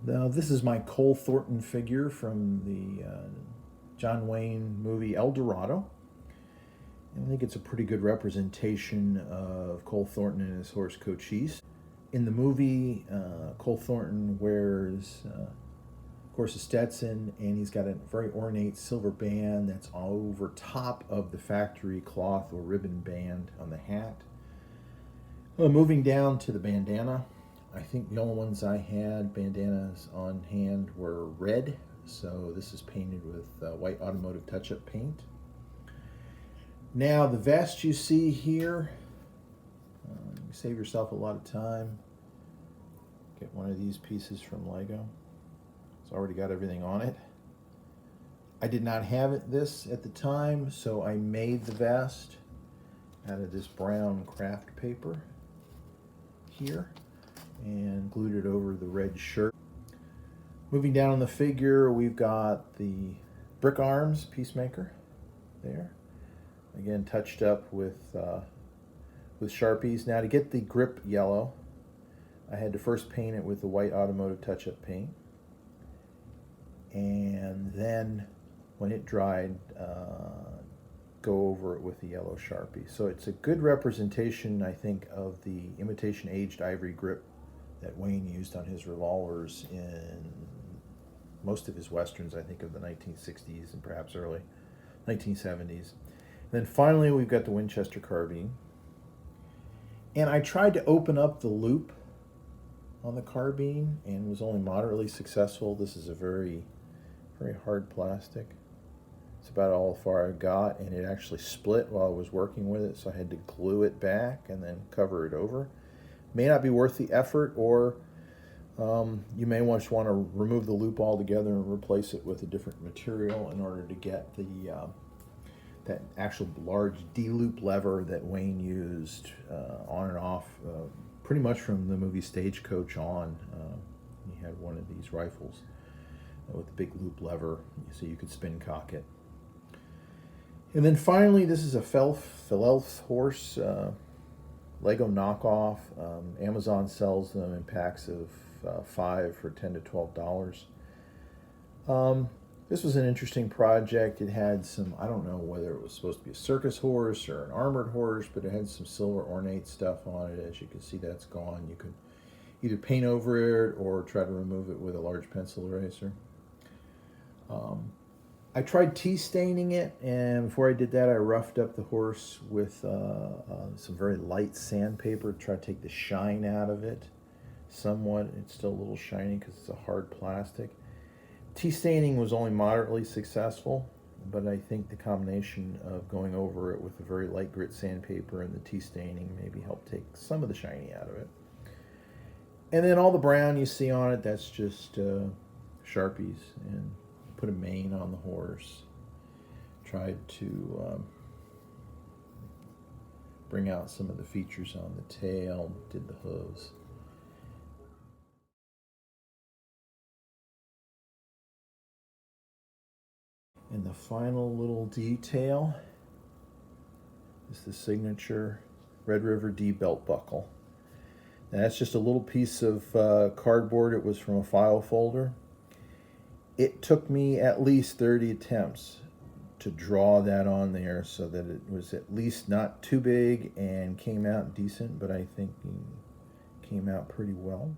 Now, this is my Cole Thornton figure from the John Wayne movie El Dorado. And I think it's a pretty good representation of Cole Thornton and his horse Cochise. In the movie, Cole Thornton wears, of course, a Stetson, and he's got a very ornate silver band that's over top of the factory cloth or ribbon band on the hat. Moving down to the bandana, I think the only ones I had bandanas on hand were red, so this is painted with white automotive touch-up paint. Now the vest you see here, you save yourself a lot of time. Get one of these pieces from Lego. It's already got everything on it. I did not have this at the time, so I made the vest out of this brown craft paper here and glued it over the red shirt. Moving down on the figure, we've got the brick arms Peacemaker there. Again, touched up with Sharpies. Now to get the grip yellow, I had to first paint it with the white automotive touch-up paint. And then when it dried, go over it with the yellow Sharpie. So it's a good representation, I think, of the imitation aged ivory grip that Wayne used on his revolvers in most of his westerns, I think, of the 1960s and perhaps early 1970s. Then finally, we've got the Winchester carbine. And I tried to open up the loop on the carbine and was only moderately successful. This is a very, very hard plastic. It's about all far I got, and it actually split while I was working with it, so I had to glue it back and then cover it over. May not be worth the effort, or you may just want to remove the loop altogether and replace it with a different material in order to get the that actual large D-loop lever that Wayne used on and off pretty much from the movie Stagecoach on. He had one of these rifles with a big loop lever so you could spin cock it. And then finally, this is a Felelf horse Lego knockoff. Amazon sells them in packs of 5 for $10 to $12. This was an interesting project. It had some, I don't know whether it was supposed to be a circus horse or an armored horse, but it had some silver ornate stuff on it. As you can see, that's gone. You could either paint over it or try to remove it with a large pencil eraser. I tried tea staining it, and before I did that, I roughed up the horse with some very light sandpaper to try to take the shine out of it somewhat. It's still a little shiny because it's a hard plastic. Tea staining was only moderately successful, but I think the combination of going over it with a very light grit sandpaper and the tea staining maybe helped take some of the shiny out of it. And then all the brown you see on it, that's just Sharpies, and put a mane on the horse. Tried to bring out some of the features on the tail, did the hooves. And the final little detail is the signature Red River D belt buckle. Now that's just a little piece of cardboard. It was from a file folder. It took me at least 30 attempts to draw that on there so that it was at least not too big and came out decent, but I think it came out pretty well.